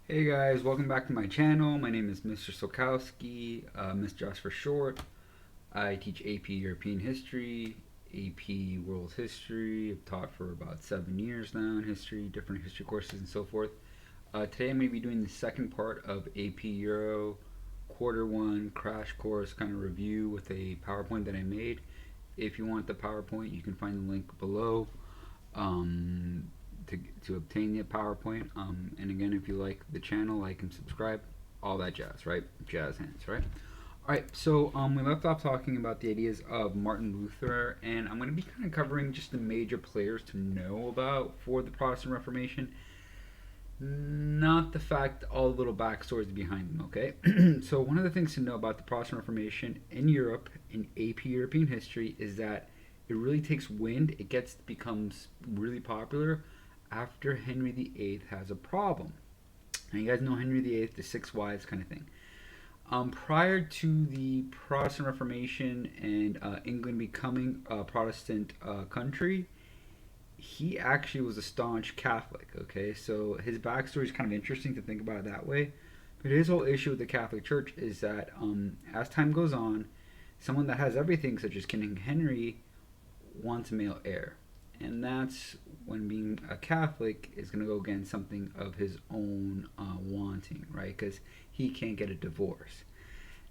Hey guys, welcome back to my channel. My name is Mr. Sulkowski, Mr. Josh for short. I teach AP European History, AP World History. I've taught for about 7 years now in history, different history courses and so forth. Today I'm going to be doing the second part of AP Euro Quarter 1 crash course kind of review with a PowerPoint that I made. If you want the PowerPoint, you can find the link below. Um, to obtain the PowerPoint. And again, if you like the channel, like and subscribe, all that jazz, right? Jazz hands, right? All right, so we left off talking about the ideas of Martin Luther, and I'm going to be kind of covering just the major players to know about for the Protestant Reformation, not the fact, all the little backstories behind them, okay? So one of the things to know about the Protestant Reformation in Europe, in AP European history, is that it really takes wind. It becomes really popular after Henry VIII has a problem. Now you guys know Henry VIII, the six wives kind of thing. Prior to the Protestant Reformation and England becoming a Protestant country, he actually was a staunch Catholic. Okay, so his backstory is kind of interesting to think about it that way. But his whole issue with the Catholic Church is that as time goes on, someone that has everything, such as King Henry, wants a male heir. And that's when being a Catholic is going to go against something of his own wanting, right? Because he can't get a divorce.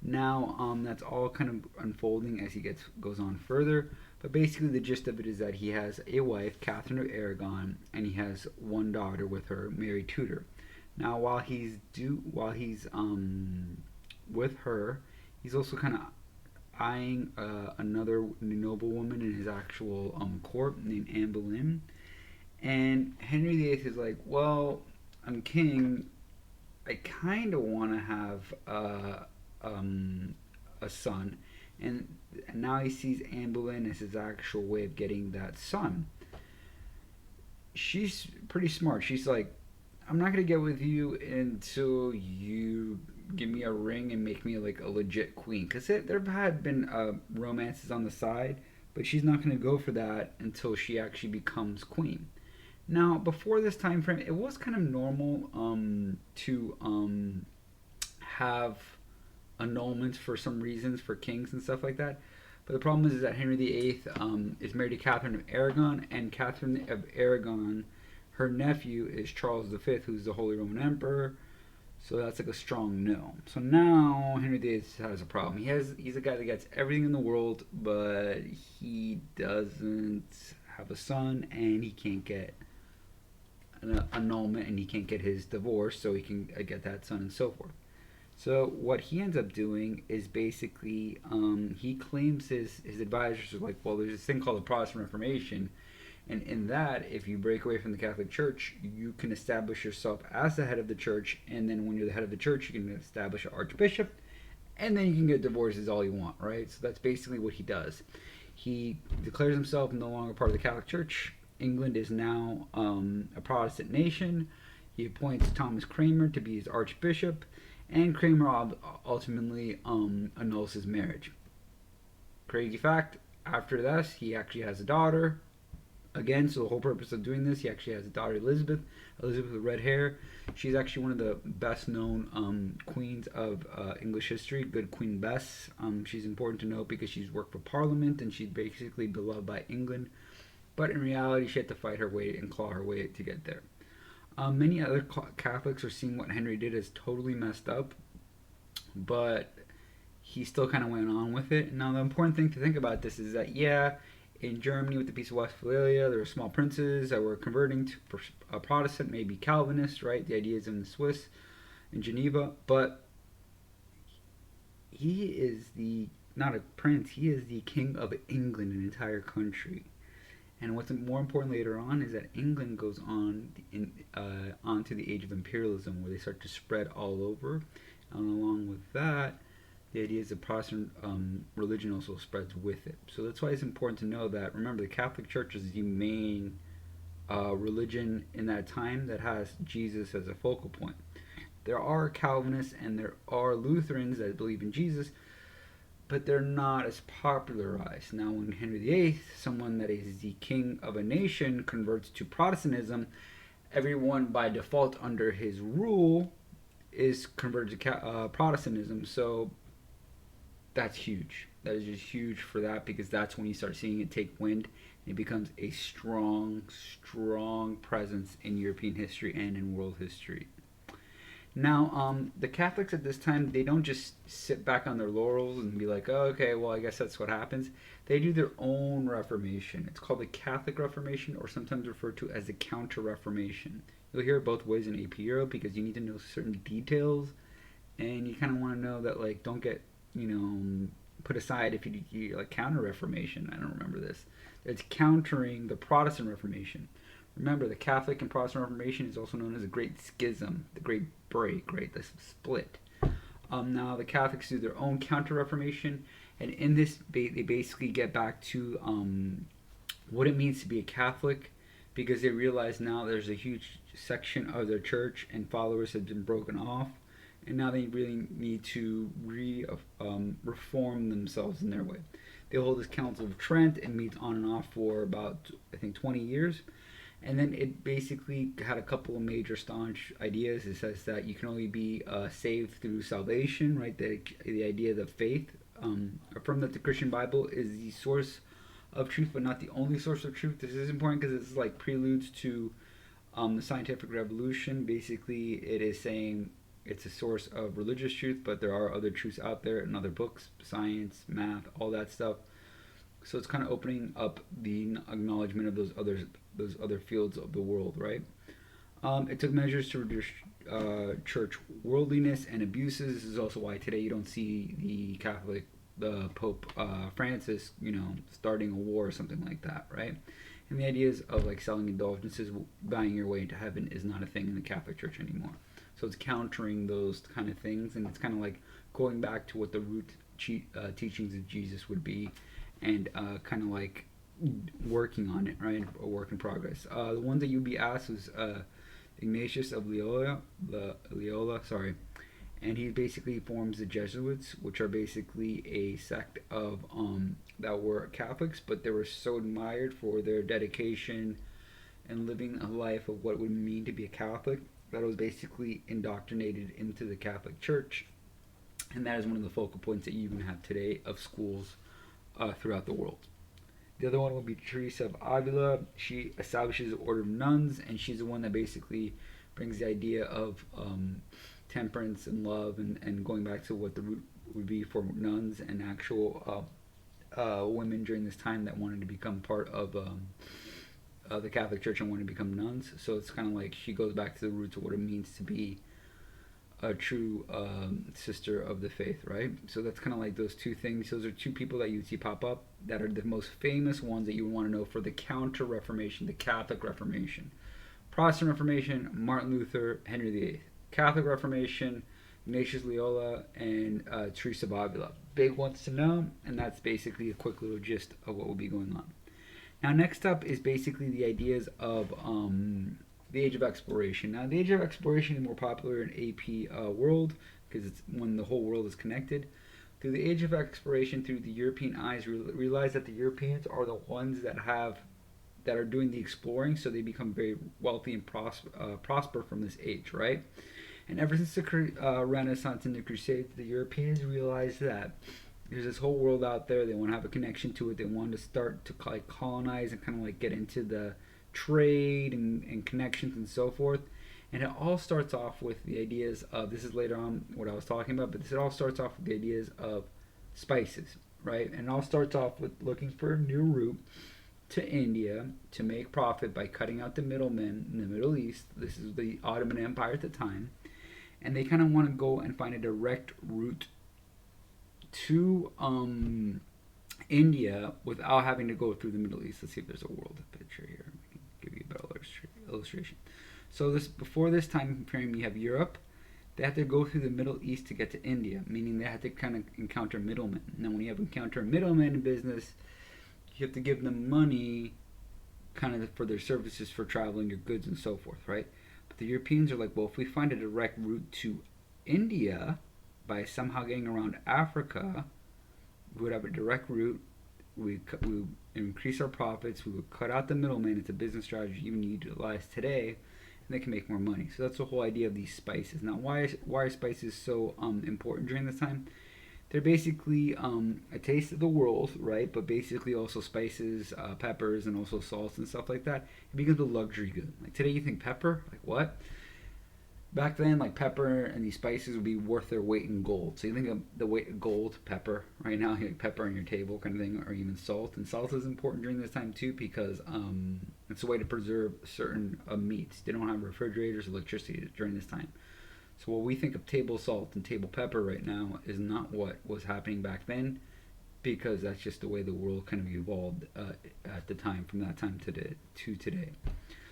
Now, that's all kind of unfolding as he goes on further. But basically, the gist of it is that he has a wife, Catherine of Aragon, and he has one daughter with her, Mary Tudor. Now, while he's with her, he's also kind of eyeing another noblewoman in his actual court named Anne Boleyn. And Henry VIII is like, well, I'm king. I kind of want to have a son. And now he sees Anne Boleyn as his actual way of getting that son. She's pretty smart. She's like, I'm not going to get with you until you give me a ring and make me like a legit queen. Because there had been romances on the side, but she's not going to go for that until she actually becomes queen. Now, before this time frame, it was kind of normal to have annulments for some reasons for kings and stuff like that. But the problem is that Henry VIII is married to Catherine of Aragon, and Catherine of Aragon, her nephew is Charles V, who's the Holy Roman Emperor. So that's like a strong no. So now Henry VIII has a problem. He's a guy that gets everything in the world, but he doesn't have a son, and he can't get an annulment, and he can't get his divorce, so he can get that son and so forth. So what he ends up doing is basically he claims his advisors are like, well, there's this thing called the Protestant Reformation, and in that, if you break away from the Catholic Church, you can establish yourself as the head of the church, and then when you're the head of the church, you can establish an archbishop, and then you can get divorces all you want, right? So that's basically what he does. He declares himself no longer part of the Catholic Church. England is now a Protestant nation. He appoints Thomas Cranmer to be his archbishop, and Cranmer ultimately annuls his marriage. Crazy fact, after this, he actually has a daughter. Again, so the whole purpose of doing this, he actually has a daughter, Elizabeth with red hair. She's actually one of the best known queens of English history, good Queen Bess. She's important to note because she's worked for Parliament and she's basically beloved by England. But in reality, she had to fight her way and claw her way to get there. Many other Catholics are seeing what Henry did as totally messed up, but he still kind of went on with it. Now, the important thing to think about this is that, yeah, in Germany with the Peace of Westphalia, there were small princes that were converting to a Protestant, maybe Calvinist, right? The ideas in the Swiss, in Geneva, but he is not a prince, he is the king of England, an entire country. And what's more important later on is that England goes onto the age of imperialism, where they start to spread all over. And along with that, the ideas of Protestant religion also spreads with it. So that's why it's important to know that, remember, the Catholic Church is the main religion in that time that has Jesus as a focal point. There are Calvinists and there are Lutherans that believe in Jesus, but they're not as popularized. Now, when Henry VIII, someone that is the king of a nation, converts to Protestantism, everyone by default under his rule is converted to Protestantism. So that's huge. That is just huge for that, because that's when you start seeing it take wind. And it becomes a strong, strong presence in European history and in world history. Now, the Catholics at this time, they don't just sit back on their laurels and be like, oh, okay, well, I guess that's what happens. They do their own Reformation. It's called the Catholic Reformation, or sometimes referred to as the Counter-Reformation. You'll hear it both ways in AP Euro, because you need to know certain details, and you kind of want to know that, like, don't get, put aside if you like Counter-Reformation. I don't remember this. It's countering the Protestant Reformation. Remember, the Catholic and Protestant Reformation is also known as the Great Schism, the Great Break, right? The split. Now, the Catholics do their own Counter-Reformation, and in this, they basically get back to what it means to be a Catholic, because they realize now there's a huge section of their church and followers have been broken off, and now they really need to reform themselves in their way. They hold this Council of Trent and meets on and off for about, I think, 20 years. And then it basically had a couple of major staunch ideas. It says that you can only be saved through salvation, right? The idea of the faith. Affirm that the Christian Bible is the source of truth, but not the only source of truth. This is important because it's like preludes to the scientific revolution. Basically, it is saying it's a source of religious truth, but there are other truths out there in other books, science, math, all that stuff. So it's kind of opening up the acknowledgement of those other fields of the world, right? It took measures to reduce church worldliness and abuses. This is also why today you don't see the Pope Francis, starting a war or something like that, right? And the ideas of like selling indulgences, buying your way into heaven, is not a thing in the Catholic Church anymore. So it's countering those kind of things, and it's kind of like going back to what the root teachings of Jesus would be, and kind of like working on it, right? A work in progress. The one that you'd be asked was Ignatius of Loyola, and he basically forms the Jesuits, which are basically a sect of that were Catholics, but they were so admired for their dedication and living a life of what it would mean to be a Catholic that it was basically indoctrinated into the Catholic Church, and that is one of the focal points that you even have today of schools throughout the world. The other one would be Teresa of Avila. She establishes the order of nuns, and she's the one that basically brings the idea of temperance and love, and going back to what the root would be for nuns and actual women during this time that wanted to become part of the Catholic Church and wanted to become nuns. So it's kind of like she goes back to the roots of what it means to be a true sister of the faith, right? So that's kind of like those two things. Those are two people that you see pop up that are the most famous ones that you would want to know for the Counter-Reformation, the Catholic Reformation. Protestant Reformation, Martin Luther, Henry VIII. Catholic Reformation, Ignatius Loyola, and Teresa of Avila. Big ones to know, and that's basically a quick little gist of what will be going on. Now, next up is basically the ideas of the Age of Exploration. Now, the Age of Exploration is more popular in AP world because it's when the whole world is connected. Through the Age of Exploration, through the European eyes, realize that the Europeans are the ones that are doing the exploring, so they become very wealthy and prosper from this age, right? And ever since the Renaissance and the Crusades, the Europeans realized that there's this whole world out there. They want to have a connection to it. They want to start to like colonize and kind of like get into the trade and connections and so forth. And it all starts off with the ideas of, this is later on what I was talking about, but it all starts off with the ideas of spices, right? And it all starts off with looking for a new route to India to make profit by cutting out the middlemen in the Middle East. This is the Ottoman Empire at the time. And they kind of want to go and find a direct route to India without having to go through the Middle East. Let's see if there's a world picture here. I can give you a better illustration. So before this time frame, you have Europe. They have to go through the Middle East to get to India, meaning they have to kind of encounter middlemen. Now, when you have encounter middlemen in business, you have to give them money kind of for their services for traveling your goods and so forth, right? But the Europeans are like, well, if we find a direct route to India by somehow getting around Africa, we would have a direct route. We would increase our profits. We would cut out the middleman. It's a business strategy even utilized today, and they can make more money. So that's the whole idea of these spices. Now, why are spices so important during this time? They're basically a taste of the world, right? But basically also spices, peppers, and also salts and stuff like that. It becomes a luxury good. Like today, you think pepper? Like what? Back then, like pepper and these spices would be worth their weight in gold. So you think of the weight of gold, pepper. Right now, you have pepper on your table, kind of thing, or even salt. And salt is important during this time too because it's a way to preserve certain meats. They don't have refrigerators, electricity during this time. So what we think of table salt and table pepper right now is not what was happening back then, because that's just the way the world kind of evolved at the time, from that time to today.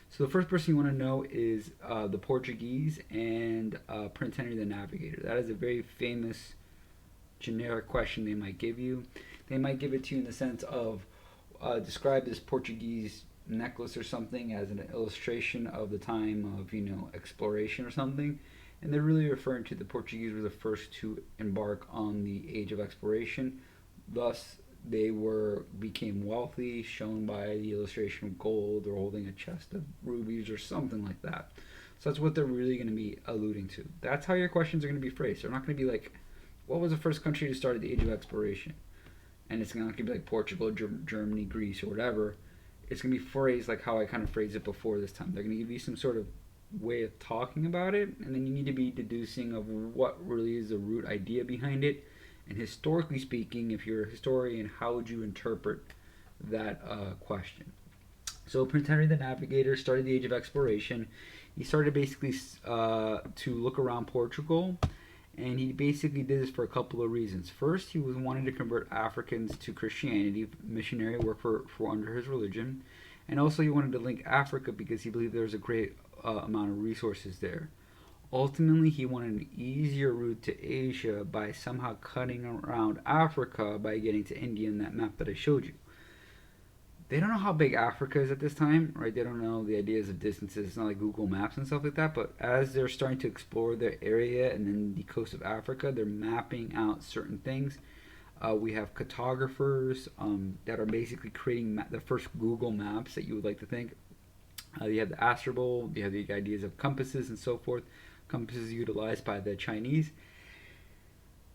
So the first person you want to know is the Portuguese and Prince Henry the Navigator. That is a very famous generic question they might give you. They might give it to you in the sense of describe this Portuguese necklace or something as an illustration of the time of exploration or something. And they're really referring to the Portuguese were the first to embark on the age of exploration. Thus, they became wealthy, shown by the illustration of gold or holding a chest of rubies or something like that. So that's what they're really going to be alluding to. That's how your questions are going to be phrased. They're not going to be like, what was the first country to start at the age of exploration? And it's not going to be like Portugal, Germany, Greece, or whatever. It's going to be phrased like how I kind of phrased it before this time. They're going to give you some sort of way of talking about it, and then you need to be deducing of what really is the root idea behind it. And historically speaking, if you're a historian, how would you interpret that question? So Prince Henry the Navigator started the age of exploration. He started basically to look around Portugal, and he basically did this for a couple of reasons. First, he was wanting to convert Africans to Christianity, missionary work for under his religion, and also he wanted to link Africa because he believed there was a great amount of resources there. Ultimately, he wanted an easier route to Asia by somehow cutting around Africa by getting to India in that map that I showed you. They don't know how big Africa is at this time, right? They don't know the ideas of distances. It's not like Google Maps and stuff like that, but as they're starting to explore their area and then the coast of Africa, they're mapping out certain things. We have cartographers that are basically creating the first Google Maps that you would like to think. You have the astrolabe, you have the ideas of compasses and so forth. Compasses utilized by the Chinese.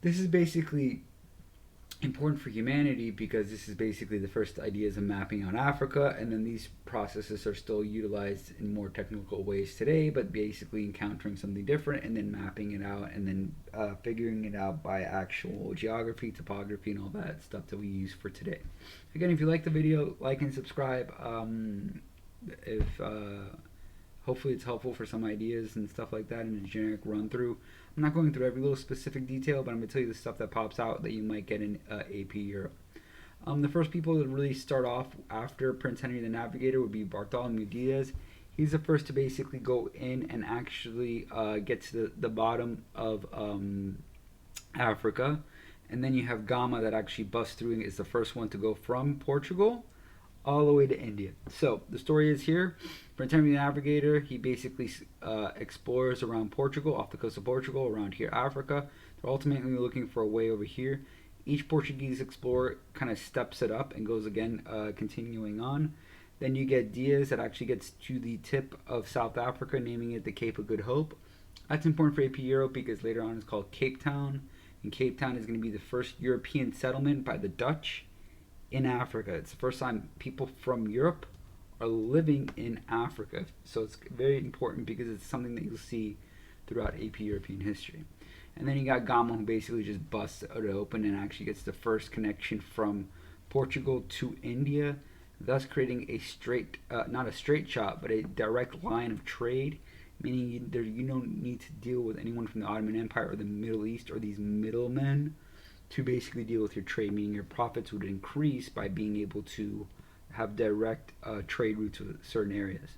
This is basically important for humanity because this is basically the first ideas of mapping out Africa, and then these processes are still utilized in more technical ways today, but basically encountering something different and then mapping it out and then figuring it out by actual geography, topography, and all that stuff that we use for today. Again, if you like the video, like and subscribe. If hopefully it's helpful for some ideas and stuff like that in a generic run through. I'm not going through every little specific detail, but I'm going to tell you the stuff that pops out that you might get in AP Europe. The first people that really start off after Prince Henry the Navigator would be Bartholomew Diaz. He's the first to basically go in and actually get to the bottom of Africa. And then you have Gama that actually busts through and is the first one to go from Portugal all the way to India. So the story is here. Prince Henry the Navigator, he basically explores around Portugal, off the coast of Portugal, around here, Africa. They're ultimately looking for a way over here. Each Portuguese explorer kind of steps it up and goes again, continuing on. Then you get Diaz that actually gets to the tip of South Africa, naming it the Cape of Good Hope. That's important for AP Europe because later on it's called Cape Town. And Cape Town is going to be the first European settlement by the Dutch in Africa. It's the first time people from Europe are living in Africa. So it's very important because it's something that you'll see throughout AP European history. And then you got Gama, who basically just busts it open and actually gets the first connection from Portugal to India, thus creating a straight, not a straight shot, but a direct line of trade, meaning you don't need to deal with anyone from the Ottoman Empire or the Middle East or these middlemen to basically deal with your trade, meaning your profits would increase by being able to have direct trade routes with certain areas.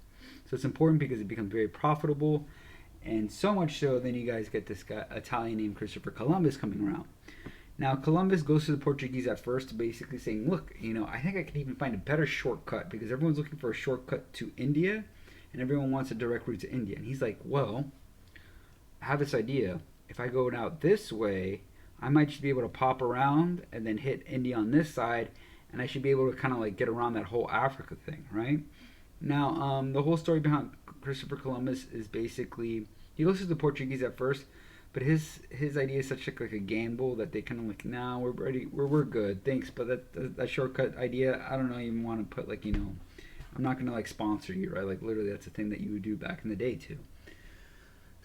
So it's important because it becomes very profitable, and so much so then you guys get this guy, Italian named Christopher Columbus, coming around. Now Columbus goes to the Portuguese at first basically saying, look, I think I can even find a better shortcut because everyone's looking for a shortcut to India and everyone wants a direct route to India. And he's like, well, I have this idea. If I go out this way, I might just be able to pop around and then hit India on this side, and I should be able to kind of like get around that whole Africa thing, right? Now, the whole story behind Christopher Columbus is basically, he goes to the Portuguese at first, but his idea is such like a gamble that they kind of like, nah, we're ready, we're good, thanks. But that shortcut idea, I don't know, even want to put like, I'm not gonna like sponsor you, right? Like literally, that's a thing that you would do back in the day too.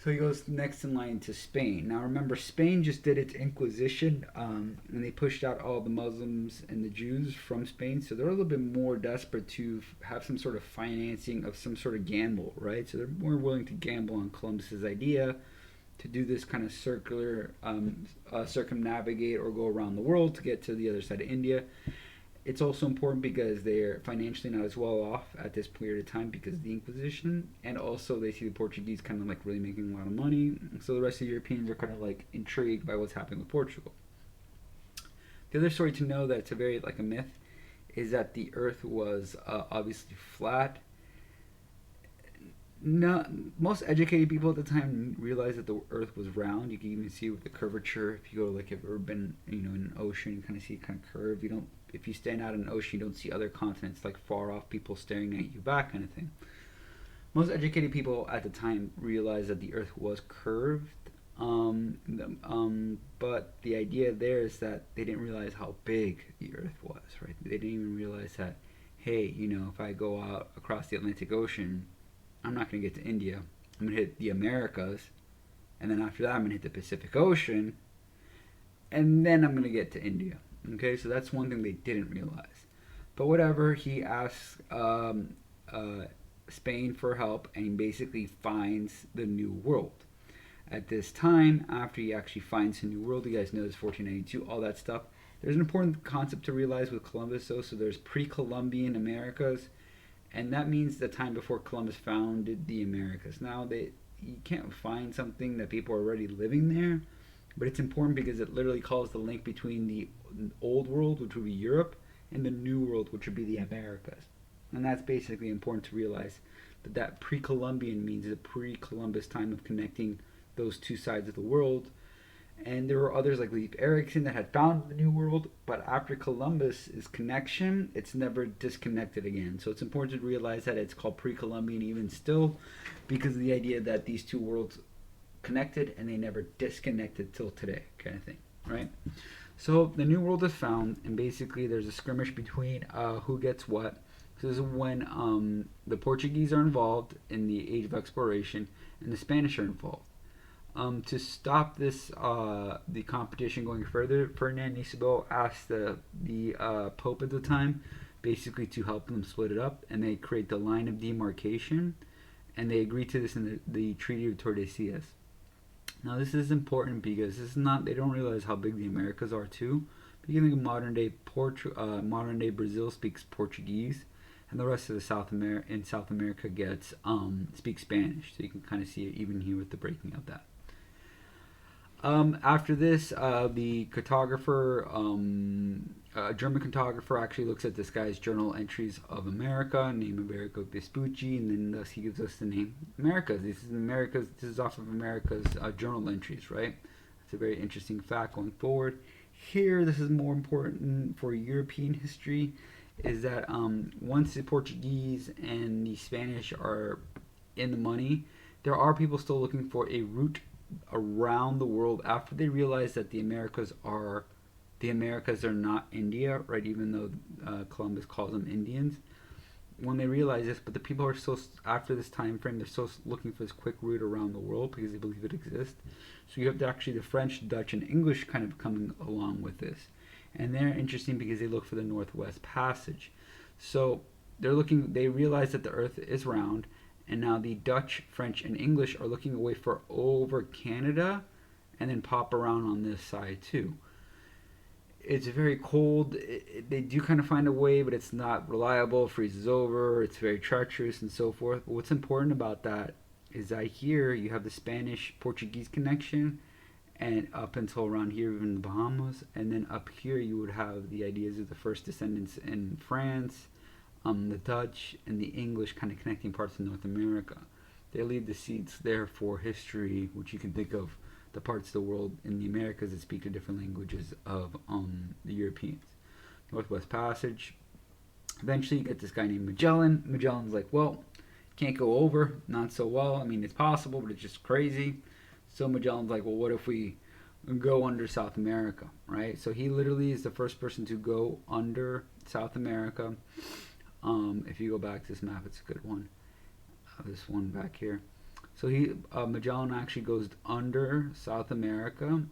So he goes next in line to Spain. Now remember, Spain just did its Inquisition, and they pushed out all the Muslims and the Jews from Spain. So they're a little bit more desperate to have some sort of financing of some sort of gamble, right? So they're more willing to gamble on Columbus's idea to do this kind of circular, circumnavigate or go around the world to get to the other side of India. It's also important because they're financially not as well off at this period of time because of the Inquisition, and also they see the Portuguese kind of like really making a lot of money, so the rest of the Europeans are kind of like intrigued by what's happening with Portugal. The other story to know that it's a very like a myth is that the Earth was obviously flat. No, most educated people at the time realized that the Earth was round. You can even see with the curvature. If you go like, if you've ever been, in an ocean, you kind of see it kind of curve. You don't. If you stand out in an ocean, you don't see other continents like far off, people staring at you back, kind of thing. Most educated people at the time realized that the Earth was curved. But the idea there is that they didn't realize how big the Earth was, right? They didn't even realize that, hey, if I go out across the Atlantic Ocean, I'm not going to get to India. I'm going to hit the Americas, and then after that, I'm going to hit the Pacific Ocean, and then I'm going to get to India. Okay, so that's one thing they didn't realize. But whatever, he asks Spain for help and basically finds the New World. At this time, after he actually finds the New World, you guys know it's 1492, all that stuff. There's an important concept to realize with Columbus, though. So there's pre-Columbian Americas, and that means the time before Columbus founded the Americas. Now, you can't find something that people are already living there, but it's important because it literally calls the link between the Old World, which would be Europe, and the New World, which would be the Americas. And that's basically important to realize that pre-Columbian means the pre-Columbus time of connecting those two sides of the world. And there were others like Leif Erikson that had found the New World, but after Columbus's connection, it's never disconnected again. So it's important to realize that it's called pre-Columbian even still, because of the idea that these two worlds connected and they never disconnected till today, kind of thing, right? So the New World is found, and basically there's a skirmish between who gets what. So this is when the Portuguese are involved in the Age of Exploration, and the Spanish are involved. To stop this, the competition going further, Ferdinand Isabel asked the Pope at the time basically to help them split it up, and they create the line of demarcation, and they agree to this in the Treaty of Tordesillas. Now this is important because this is not, they don't realize how big the Americas are too. But you can think of modern day Brazil speaks Portuguese, and the rest of the South America gets speaks Spanish. So you can kind of see it even here with the breaking of that. After this, the cartographer, a German cartographer, actually looks at this guy's journal entries of America, named Amerigo Vespucci, and then thus he gives us the name Americas. This is off of America's journal entries, right? It's a very interesting fact going forward. Here, this is more important for European history, is that once the Portuguese and the Spanish are in the money, there are people still looking for a route around the world after they realize that the Americas are not India, right? Even though Columbus calls them Indians, when they realize this, but the people are still, after this time frame, they're still looking for this quick route around the world because they believe it exists. So you have actually the French, Dutch, and English kind of coming along with this, and they're interesting because they look for the Northwest Passage. So they realize that the Earth is round. And now the Dutch, French, and English are looking away for over Canada and then pop around on this side too. It's very cold. They do kind of find a way, but it's not reliable, freezes over, it's very treacherous and so forth. But what's important about that is that here you have the Spanish-Portuguese connection, and up until around here, even the Bahamas. And then up here you would have the ideas of the first descendants in France, the Dutch and the English kind of connecting parts of North America. They leave the seeds there for history, which you can think of the parts of the world in the Americas that speak the different languages of the Europeans. Northwest Passage. Eventually you get this guy named Magellan. Magellan's like, well, Can't go over, not so well. I mean, it's possible, but it's just crazy. So Magellan's like, well, what if we go under South America, right? So he literally is the first person to go under South America. If you go back to this map, it's a good one. This one back here. So Magellan actually goes under South America,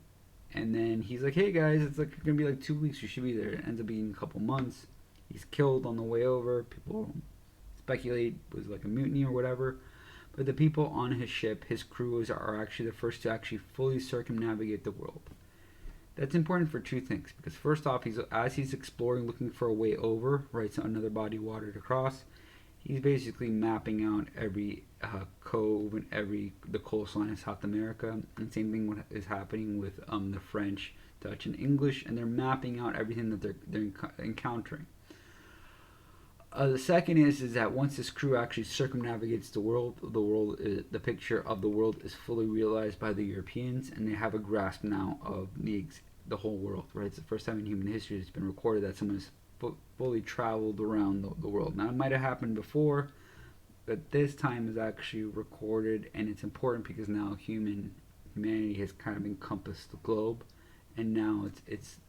and then he's like, "Hey guys, it's like gonna be like 2 weeks. You should be there." It ends up being a couple months. He's killed on the way over. People speculate it was like a mutiny or whatever. But the people on his ship, his crews, are actually the first to actually fully circumnavigate the world. That's important for two things. Because first off, as he's exploring, looking for a way over, right, so another body of water to cross, he's basically mapping out every cove and the coastline of South America. And same thing is happening with the French, Dutch, and English, and they're mapping out everything that they're encountering. The second is that once this crew actually circumnavigates the world, the picture of the world is fully realized by the Europeans, and they have a grasp now of the whole world. Right, it's the first time in human history it's been recorded that someone has fully traveled around the world. Now it might have happened before, but this time is actually recorded, and it's important because now humanity has kind of encompassed the globe, and now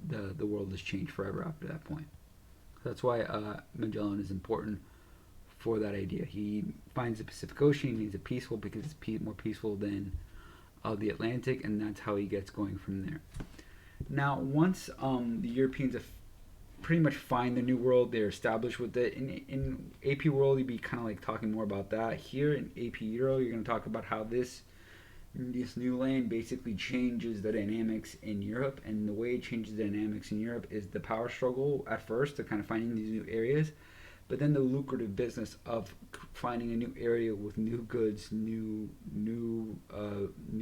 the world has changed forever after that point. That's why Magellan is important for that idea. He finds the Pacific Ocean. He needs it peaceful because it's more peaceful than the Atlantic, and that's how he gets going from there. Now, once the Europeans have pretty much find the New World, they're established with it. In AP World, you'd be kind of like talking more about that. Here in AP Euro, you're going to talk about how this new land basically changes the dynamics in Europe, and the way it changes the dynamics in Europe is the power struggle at first to kind of finding these new areas, but then the lucrative business of finding a new area with new goods, new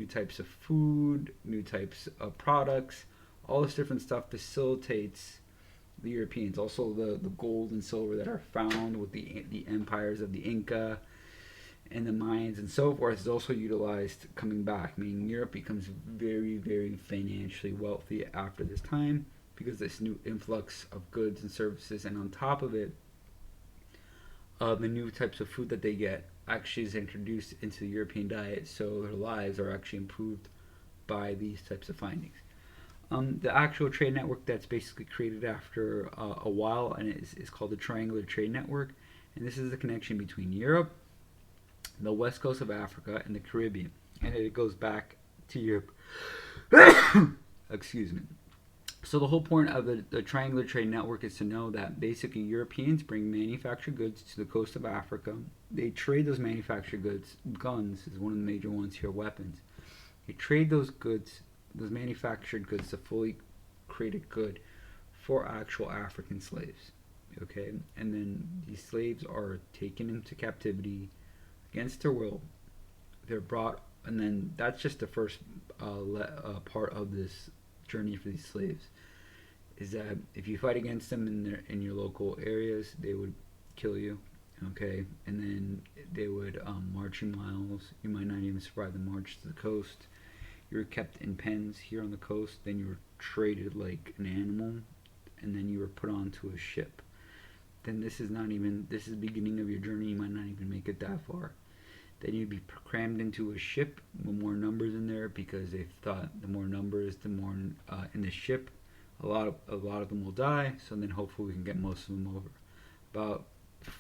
types of food, new types of products, all this different stuff facilitates the Europeans. Also, the gold and silver that are found with the empires of the Inca and the mines and so forth is also utilized coming back, meaning Europe becomes very, very financially wealthy after this time because this new influx of goods and services, and on top of it, the new types of food that they get actually is introduced into the European diet, so their lives are actually improved by these types of findings. The actual trade network that's basically created after a while, and is called the Triangular Trade Network, and this is the connection between Europe, the west coast of Africa, and the Caribbean, and it goes back to Europe. Excuse me. So the whole point of the Triangular Trade Network is to know that basically Europeans bring manufactured goods to the coast of Africa. They trade those manufactured goods. Guns is one of the major ones here, weapons. They trade those goods, those manufactured goods, to fully created good for actual African slaves. Okay? And then these slaves are taken into captivity against their will. They're brought, and then that's just the first part of this journey for these slaves. Is that if you fight against them in your local areas, they would kill you, okay? And then they would march you miles. You might not even survive the march to the coast. You were kept in pens here on the coast. Then you were traded like an animal, and then you were put onto a ship. Then this is the beginning of your journey. You might not even make it that far. Then you'd be crammed into a ship with more numbers in there because they thought the more numbers, the more in the ship, a lot of them will die. So then hopefully we can get most of them over. About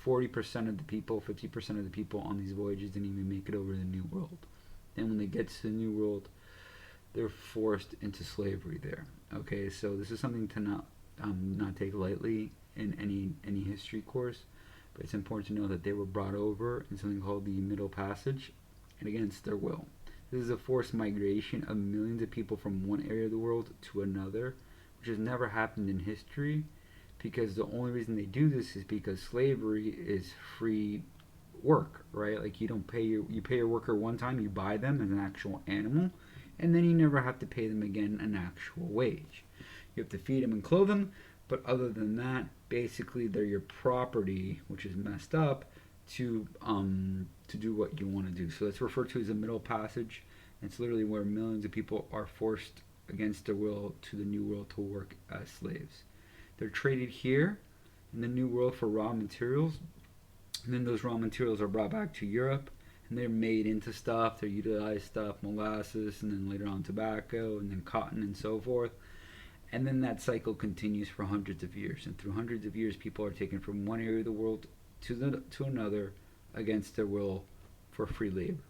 40% of the people, 50% of the people on these voyages didn't even make it over to the New World. Then when they get to the New World, they're forced into slavery there. Okay, so this is something to not take lightly in any history course. But it's important to know that they were brought over in something called the Middle Passage, and against their will. This is a forced migration of millions of people from one area of the world to another, which has never happened in history, because the only reason they do this is because slavery is free work, right? Like you pay your worker one time, you buy them as an actual animal, and then you never have to pay them again an actual wage. You have to feed them and clothe them, but other than that, basically they're your property, which is messed up, to do what you want to do. So that's referred to as a Middle Passage. It's literally where millions of people are forced against their will to the New World to work as slaves. They're traded here in the New World for raw materials, And then those raw materials are brought back to Europe, and they're made into stuff. They're utilized stuff, molasses, and then later on tobacco, and then cotton, and so forth. And then that cycle continues for hundreds of years. And through hundreds of years, people are taken from one area of the world to another against their will for free labor.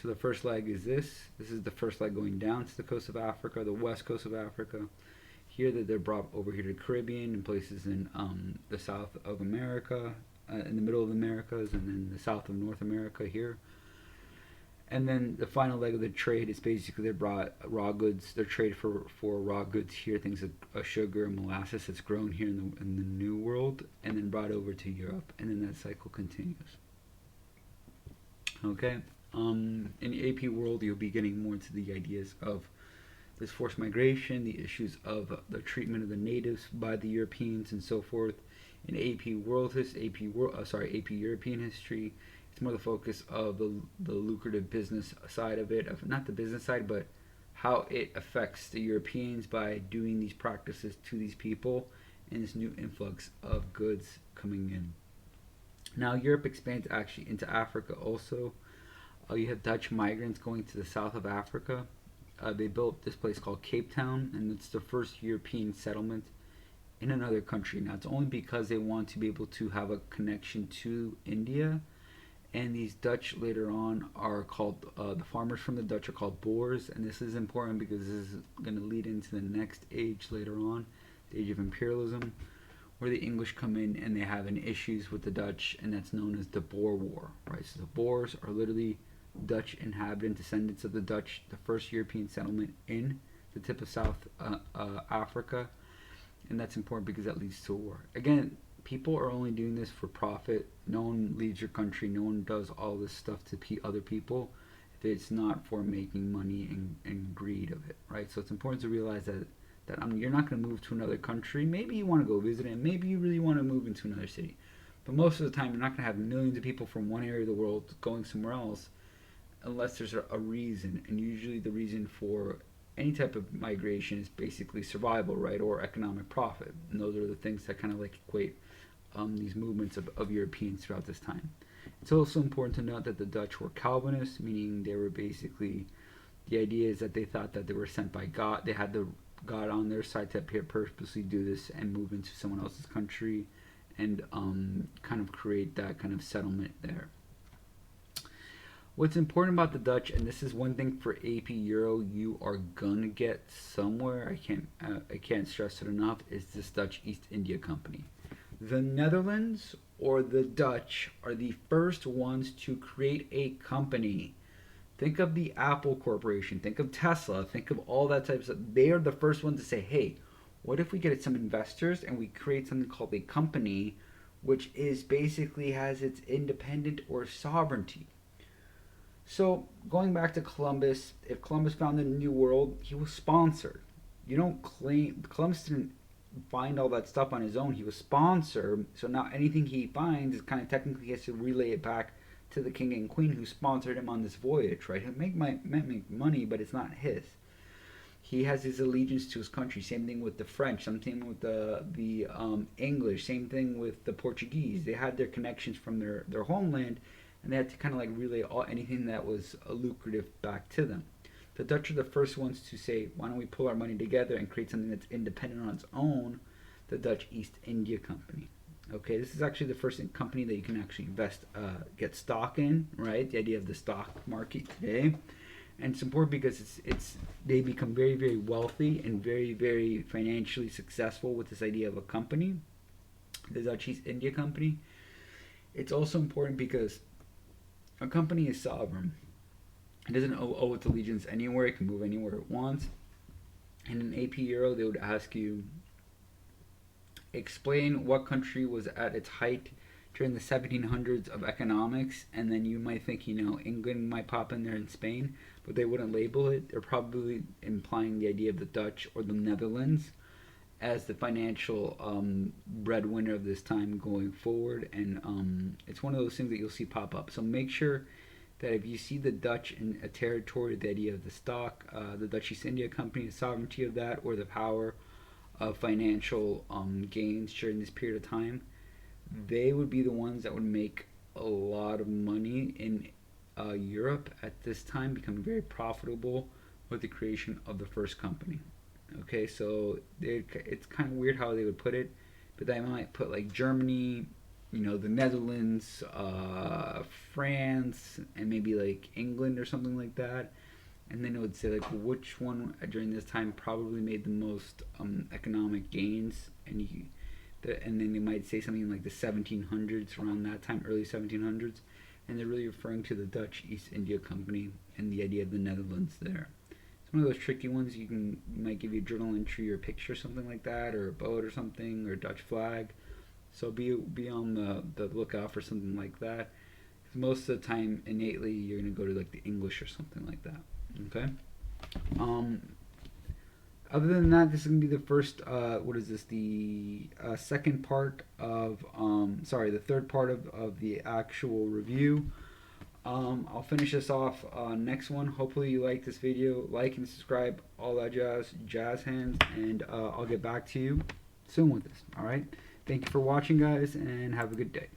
So the first leg is this. This is the first leg going down to the coast of Africa, the west coast of Africa. Here that they're brought over here to the Caribbean and places in the south of America, in the middle of the Americas, and then the south of North America here. And then the final leg of the trade is basically they brought raw goods. They're traded for raw goods here, things like sugar and molasses that's grown here in the New World, and then brought over to Europe. And then that cycle continues. Okay. In the AP world, you'll be getting more into the ideas of this forced migration, the issues of the treatment of the natives by the Europeans, and so forth. In AP AP European history, it's more the focus of the lucrative business side of it, of not the business side, but how it affects the Europeans by doing these practices to these people, and this new influx of goods coming in. Now Europe expands actually into Africa also. You have Dutch migrants going to the south of Africa. They built this place called Cape Town, and it's the first European settlement in another country. Now, it's only because they want to be able to have a connection to India. And these Dutch later on are called, the farmers from the Dutch are called Boers. And this is important because this is going to lead into the next age later on, the age of imperialism, where the English come in and they have an issues with the Dutch, and that's known as the Boer War, right? So the Boers are literally Dutch inhabitant descendants of the Dutch, the first European settlement in the tip of South Africa, and that's important because that leads to a war. Again, people are only doing this for profit. No one leaves your country. No one does all this stuff to other people if it's not for making money and greed of it, right? So it's important to realize that you're not going to move to another country. Maybe you want to go visit it, and maybe you really want to move into another city. But most of the time, you're not going to have millions of people from one area of the world going somewhere else unless there's a reason. And usually the reason for any type of migration is basically survival, right, or economic profit. And those are the things that kind of like equate these movements of Europeans throughout this time. It's also important to note that the Dutch were Calvinists, meaning they were basically, the idea is that they thought that they were sent by God. They had the God on their side to purposely do this and move into someone else's country and kind of create that kind of settlement there. What's important about the Dutch, and this is one thing for AP Euro you are gonna get somewhere, I can't stress it enough, is this Dutch East India Company. The Netherlands or the Dutch are the first ones to create a company. Think of the Apple Corporation, think of Tesla, think of all that type of stuff. They are the first ones to say, hey, what if we get some investors and we create something called a company, which is basically has its independent or sovereignty. So going back to Columbus, if Columbus found the New World, he was sponsored. You don't claim, Columbus didn't find all that stuff on his own. He was sponsored. So now anything he finds is kind of technically he has to relay it back to the king and queen who sponsored him on this voyage, right? He'll make money, but it's not his. He has his allegiance to his country. Same thing with the French. Same thing with the English. Same thing with the Portuguese. They had their connections from their homeland, and they had to kind of like relay anything that was lucrative back to them. The Dutch are the first ones to say, why don't we pull our money together and create something that's independent on its own, the Dutch East India Company. Okay, this is actually the first company that you can actually invest, get stock in, right? The idea of the stock market today. And it's important because they become very, very wealthy and very, very financially successful with this idea of a company, the Dutch East India Company. It's also important because a company is sovereign. It doesn't owe its allegiance anywhere. It can move anywhere it wants. And in AP Euro, they would ask you, explain what country was at its height during the 1700s of economics, and then you might think, England might pop in there and Spain, but they wouldn't label it. They're probably implying the idea of the Dutch or the Netherlands as the financial breadwinner of this time going forward, and it's one of those things that you'll see pop up. So make sure that if you see the Dutch in a territory, the idea of the stock, the Dutch East India Company, the sovereignty of that, or the power of financial gains during this period of time, they would be the ones that would make a lot of money in Europe at this time, becoming very profitable with the creation of the first company. Okay, so it's kind of weird how they would put it, but they might put like Germany, the Netherlands, France, and maybe like England or something like that. And then it would say like which one during this time probably made the most economic gains, and then they might say something like the 1700s, around that time, early 1700s, and they're really referring to the Dutch East India Company and the idea of the Netherlands there. It's one of those tricky ones. You might give you a journal entry or a picture, something like that, or a boat or something, or a Dutch flag. So be on the lookout for something like that. Because most of the time, innately, you're gonna go to like the English or something like that. Okay. Um, Other than that, this is gonna be the first. What is this? The second part of. Sorry, the third part of the actual review. I'll finish this off next one. Hopefully you like this video. Like and subscribe, all that jazz hands, and I'll get back to you soon with this. All right. Thank you for watching, guys, and have a good day.